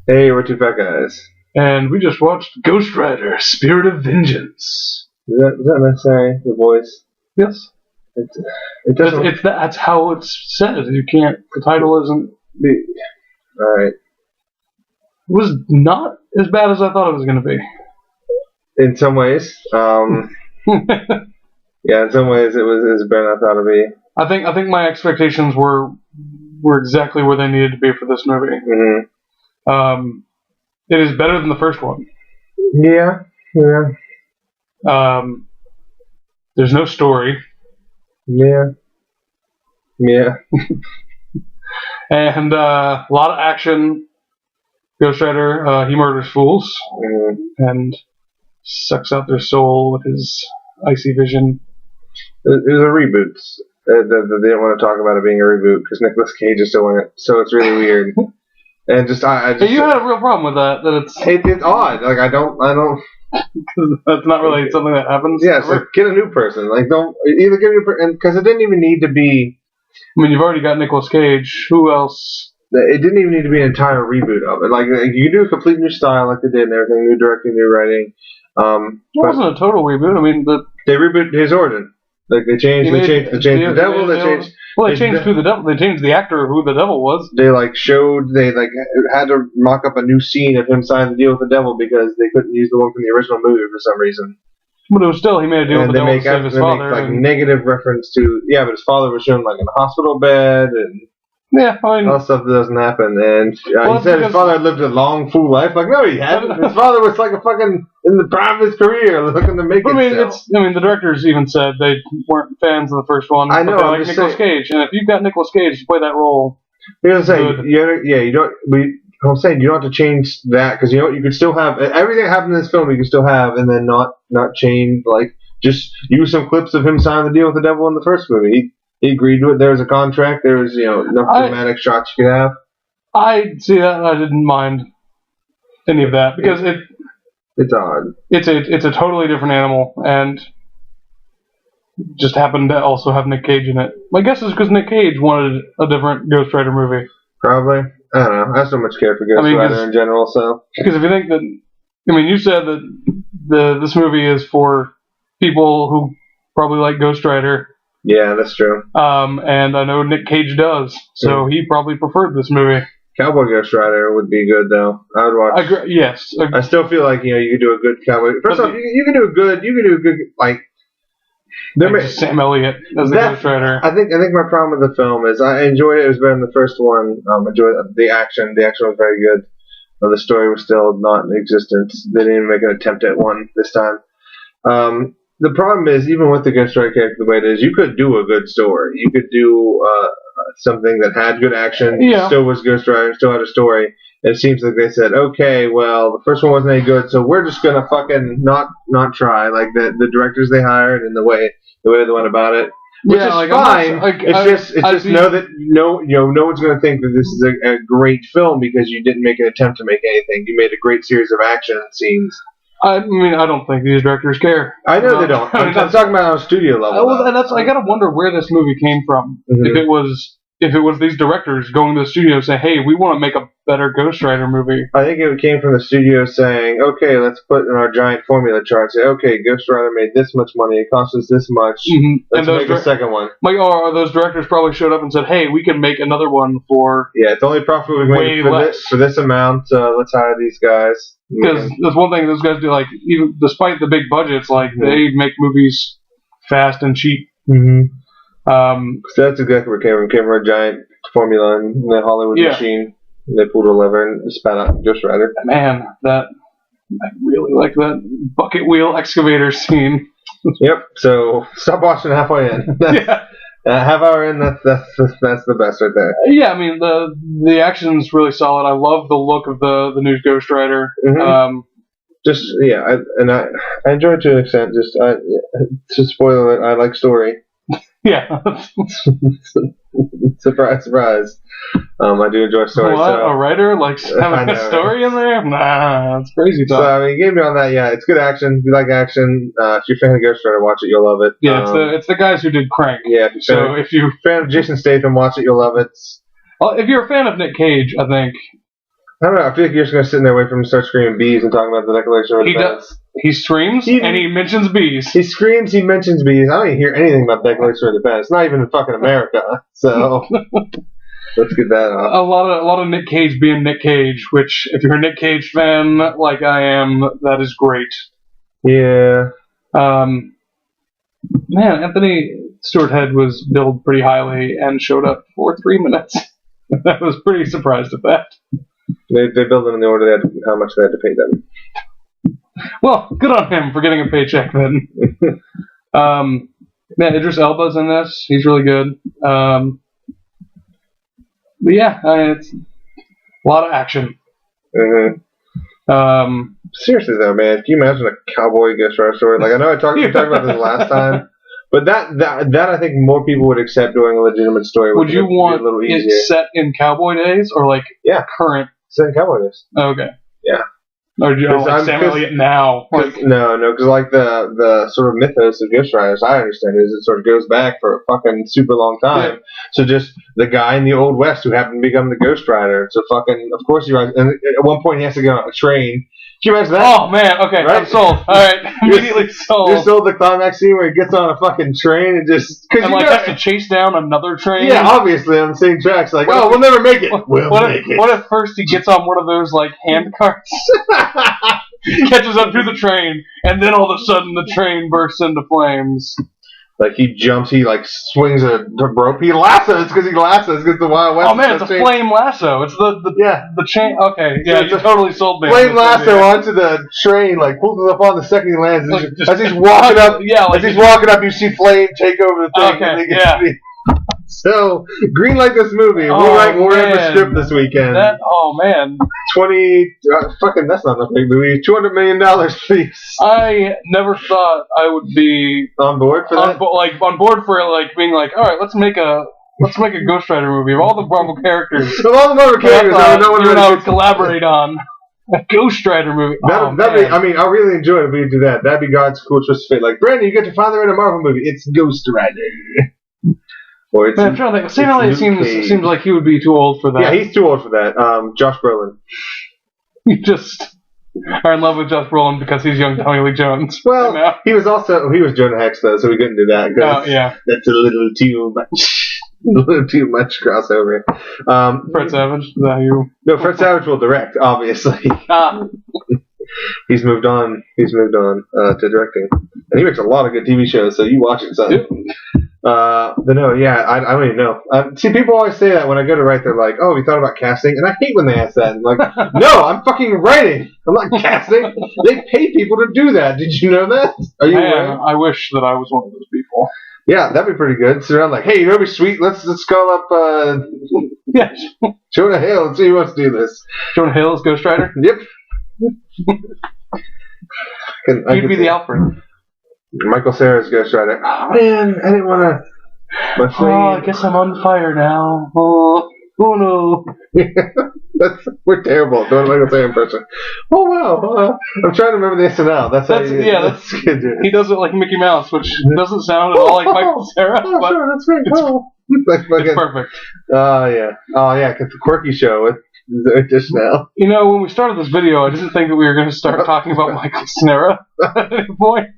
Hey, we're two fat guys. And we just watched Ghost Rider: Spirit of Vengeance. Is that necessary? The voice? Yes. It doesn't. That's how it's said. You can't. The title isn't. All right. It was not as bad as I thought it was going to be. In some ways, yeah. In some ways, it was better than I thought it'd be. I think my expectations were exactly where they needed to be for this movie. Mm-hmm. It is better than the first one. Yeah. There's no story. Yeah. And a lot of action. Ghost Rider, he murders fools and sucks out their soul with his icy vision. It was a reboot. They didn't want to talk about it being a reboot because Nicolas Cage is still in it, so it's really weird. And I just you had a real problem with that. It's odd. Like I don't. That's not really something that happens. Yeah, so get a new person. Like don't either get a new person because it didn't even need to be. I mean, you've already got Nicolas Cage. Who else? It didn't even need to be an entire reboot of it. Like you can do a complete new style, like they did, and everything. New directing, new writing. It wasn't a total reboot. I mean, they rebooted his origin. Like they changed the devil. They changed who the devil. They changed the actor of who the devil was. They had to mock up a new scene of him signing the deal with the devil because they couldn't use the one from the original movie for some reason. But it was still, he made a deal with the devil to save his father. Make negative reference to but his father was shown like in a hospital bed and. Yeah, I mean, all stuff that doesn't happen, and he said his father had lived a long, full life. Like, no, he hadn't. His father was like a fucking in the prime of his career, looking to make it. I mean, the directors even said they weren't fans of the first one. I know, but they like Nicolas Cage, and if you've got Nicolas Cage to play that role, I'm saying you don't have to change that because you could still have everything that happened in this film. You can still have, and then not change. Like, just use some clips of him signing the deal with the devil in the first movie. He agreed to it. There was a contract. There was, enough dramatic shots you could have. I see that. I didn't mind any of that because it's odd. It's a totally different animal and just happened to also have Nick Cage in it. My guess is because Nick Cage wanted a different Ghost Rider movie. Probably. I don't know. I have so much care for Ghost Rider in general. So because if you think that, you said that this movie is for people who probably like Ghost Rider. Yeah, that's true. And I know Nick Cage does, so he probably preferred this movie. Cowboy Ghost Rider would be good, though. I would watch. Yes. I still feel like you could do a good cowboy. First off, you can do a good like. Sam Elliott as the Ghost Rider. I think my problem with the film is I enjoyed it. It was better than the first one. Enjoyed the action. The action was very good. The story was still not in existence. They didn't even make an attempt at one this time. The problem is, even with the Ghost Rider character the way it is, you could do a good story. You could do something that had good action, still was Ghost Rider, still had a story. It seems like they said, okay, well, the first one wasn't any good, so we're just gonna fucking not try. Like the directors they hired and the way they went about it, which is fine. It's just know that no one's gonna think that this is a great film because you didn't make an attempt to make anything. You made a great series of action scenes. I mean, I don't think these directors care. I know they don't. I'm talking about on a studio level. And I gotta wonder where this movie came from. Mm-hmm. If it was these directors going to the studio and saying, "Hey, we want to make a better Ghost Rider movie." I think it came from the studio saying, "Okay, let's put in our giant formula chart. Say, okay, Ghost Rider made this much money. It cost us this much. Mm-hmm. Let's make a second one." Or those directors probably showed up and said, "Hey, we can make another one for it's only profitable we can make for this amount. Let's hire these guys." Because that's one thing those guys do. Like, even despite the big budgets, like they make movies fast and cheap. Mm-hmm. So that's exactly where it came from a giant formula in the Hollywood machine. They pulled a lever and spat out Ghost Rider. Man, I really like that bucket wheel excavator scene. Yep. So stop watching halfway in. Half hour in, that's the best right there. Yeah, I mean the action's really solid. I love the look of the new Ghost Rider. Mm-hmm. I enjoy it to an extent. To spoil it, I like story. Yeah. Surprise, surprise. I do enjoy story. What? A writer likes having a story in there? Nah, it's crazy talk. So, I mean, you gave me on that. Yeah, it's good action. If you like action, if you're a fan of Ghost Rider, watch it. You'll love it. Yeah, it's the guys who did Crank. Yeah, if you're a fan of Jason Statham, watch it. You'll love it. Well, if you're a fan of Nick Cage, I think I don't know. I feel like you're just gonna sit there wait for him to start screaming bees and talking about the Declaration of Independence. He screams and he mentions bees. He screams. He mentions bees. I don't even hear anything about the Declaration of Independence. Not even in fucking America. So let's get that off. A lot of Nick Cage being Nick Cage, which if you're a Nick Cage fan like I am, that is great. Yeah. Man, Anthony Stewart Head was billed pretty highly and showed up for 3 minutes. I was pretty surprised at that. They billed them in the order how much they had to pay them. Well, good on him for getting a paycheck then. Man, Idris Elba's in this. He's really good. But yeah, it's a lot of action. Mm-hmm. Seriously though, man, can you imagine a cowboy Ghost Rider story? Like I know we talked about this last time, but that I think more people would accept doing a legitimate story. Would you want it set in cowboy days or like current? Set in cowboy days. Okay. Yeah. Or do you like Sam Elliott now? Like, no, because like the sort of mythos of Ghost Riders, I understand is it sort of goes back for a fucking super long time. Yeah. So just the guy in the Old West who happened to become the Ghost Rider. So fucking, of course he rides. And at one point he has to get on a train. Can you imagine that? Oh man, okay, right? I'm sold. All right, immediately sold. You're sold the climax scene where he gets on a fucking train and just has to chase down another train. Yeah, obviously on the same tracks. Like, we'll never make it. We'll make it. What if first he gets on one of those like hand carts, catches up to the train, and then all of a sudden the train bursts into flames. Like he jumps, he like swings a rope. He lassos because he lassos because the Wild West. Oh man, it's a flame lasso. It's the chain. Okay, yeah, you totally sold me. Flame lasso onto the train, like pulls it up on the second he lands. Like, as he's walking up, as he's walking up, you see flame take over the thing. Okay, yeah. So greenlight this movie. We'll write the script this weekend. Oh man, that's not a big movie. $200 million, please. I never thought I would be on board for that. On board for like being like, all right, let's make a Ghost Rider movie of all the Marvel characters. Of all the Marvel characters, I would collaborate on a Ghost Rider movie. That'd be, I mean, I really enjoy it if we do that. That'd be God's cool twist of fate. Like, Brandon, you get to finally write a Marvel movie. It's Ghost Rider. Or it's, I'm trying to think. Sam Elliott seems like he would be too old for that. Yeah, he's too old for that. Josh Brolin. You just are in love with Josh Brolin because he's young Tommy Lee Jones. Well, he was Jonah Hex though, so we couldn't do that. Oh yeah, that's a little too much. A little too much crossover. Fred Savage, is that you? No, Fred Savage will direct, obviously. He's moved on. To directing, and he makes a lot of good TV shows. So you watch it, son. Yep. But no, yeah, I don't even know. See, people always say that when I go to write, they're like, "Oh, we thought about casting," and I hate when they ask that. I'm like, no, I'm fucking writing. I'm not casting. They pay people to do that. Did you know that? Are you aware? I wish that I was one of those people. Yeah, that'd be pretty good. Sit around like, hey, you know, it'd be sweet. Let's call up Jonah Hill and see who wants to do this. Jonah Hill is Ghost Rider. Yep. You'd be the Alfred. Michael Cera's Ghost Rider. Oh man, I didn't want to. I guess I'm on fire now. Oh no. We're terrible. Don't Michael Cera impression. Oh wow. I'm trying to remember the SNL. That's he does it like Mickey Mouse, which doesn't sound at all like Michael Cera. Oh, sure, that's great. It's perfect. Oh yeah, because the Quirky Show with just now. You know, when we started this video, I didn't think that we were going to start talking about Michael Cera at any point.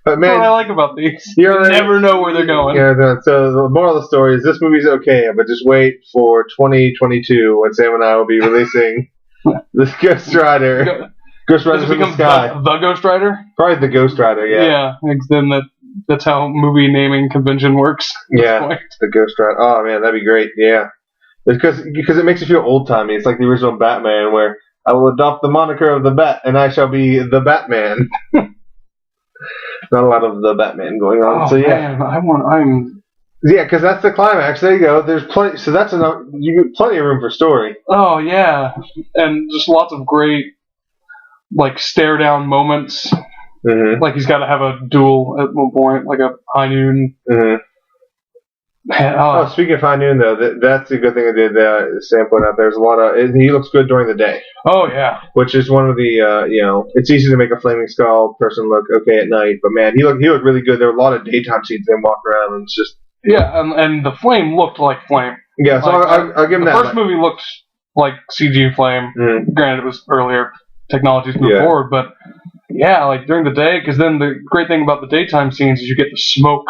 But man, that's what I like about these. You never know where they're going. Yeah, so the moral of the story is this movie's okay, but just wait for 2022 when Sam and I will be releasing this Ghost Rider. Ghost Rider from the Sky. The Ghost Rider? Probably the Ghost Rider, yeah. Yeah, then that's how movie naming convention works. Yeah, the Ghost Rider. Oh man, that'd be great. Yeah. Because it makes you feel old-timey. It's like the original Batman, where I will adopt the moniker of the Bat, and I shall be the Batman. Not a lot of the Batman going on. Oh, so yeah, man, yeah, because that's the climax. There you go. There's plenty. So that's enough. You get plenty of room for story. Oh yeah, and just lots of great like stare down moments. Mm-hmm. Like he's got to have a duel at one point, like a high noon. Mm-hmm. Man, speaking of High Noon, though, that's a good thing I did. Sam pointed out there's a lot of. He looks good during the day. Oh yeah, which is one of the it's easy to make a Flaming Skull person look okay at night, but man, he looked really good. There were a lot of daytime scenes of him walking around, and it's just and the flame looked like flame. Yeah, so I'll give him that. The first movie looked like CG Flame. Granted, it was earlier. Technology's moved forward, but yeah, like during the day, because then the great thing about the daytime scenes is you get the smoke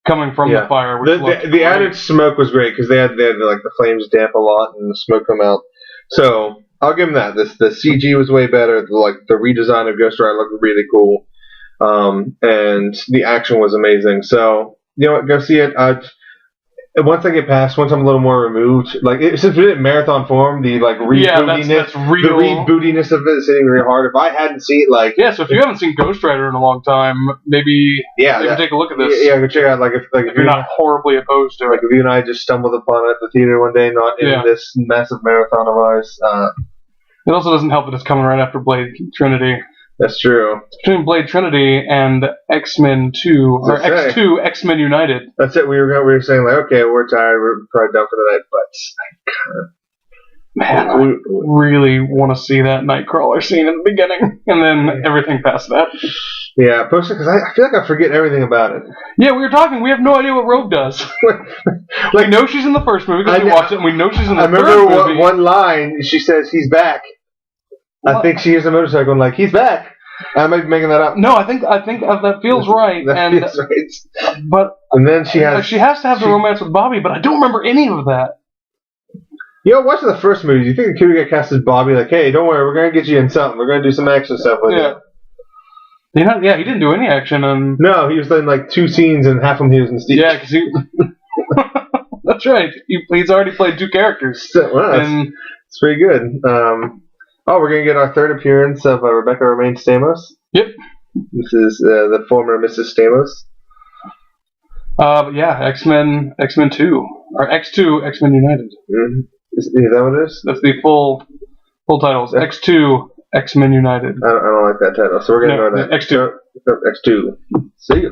coming from the fire. Which the added smoke was great because they had like the flames damp a lot and the smoke come out. So I'll give them that. The CG was way better. Like the redesign of Ghost Rider looked really cool, and the action was amazing. So you know what, go see it. Once I get past, once I'm a little more removed, like since we did marathon form, the like rebootiness, real. The rebootiness of it is hitting really hard. If I hadn't seen like so if you haven't seen Ghost Rider in a long time, maybe take a look at this. Yeah, go check out if you're not horribly opposed to it. Like if you and I just stumbled upon it at the theater one day, not in this massive marathon of ours. It also doesn't help that it's coming right after Blade Trinity. That's true. Between Blade Trinity and X-Men 2, or X2, X-Men United. That's it. We were saying, like, okay, we're tired, we're probably done for the night, but... Man, I really want to see that Nightcrawler scene in the beginning, and then everything past that. Yeah, personally, because I feel like I forget everything about it. Yeah, we were talking, we have no idea what Rogue does. We know she's in the first movie, because we watched it, and we know she's in the third movie. I remember one line, she says, he's back. I think she hears a motorcycle and like, he's back. I might be making that up. No, I think that feels right. Feels right. But and then she has to have the romance with Bobby, but I don't remember any of that. You know, watching the first movie, you think the kid would get cast as Bobby? Like, hey, don't worry, we're gonna get you in something. We're gonna do some action stuff with you. Yeah, he didn't do any action. No, he was in like 2 scenes, and half of them he was in Steve. Yeah, because he. That's right. He's already played 2 characters. It's pretty good. We're going to get our 3rd appearance of Rebecca Romaine Stamos. Yep. This is the former Mrs. Stamos. X-Men 2. Or X2, X-Men United. Mm-hmm. Is that what it is? That's the full titles. X2, X-Men United. I don't like that title, so we're going to go with that. X2. X2. See you.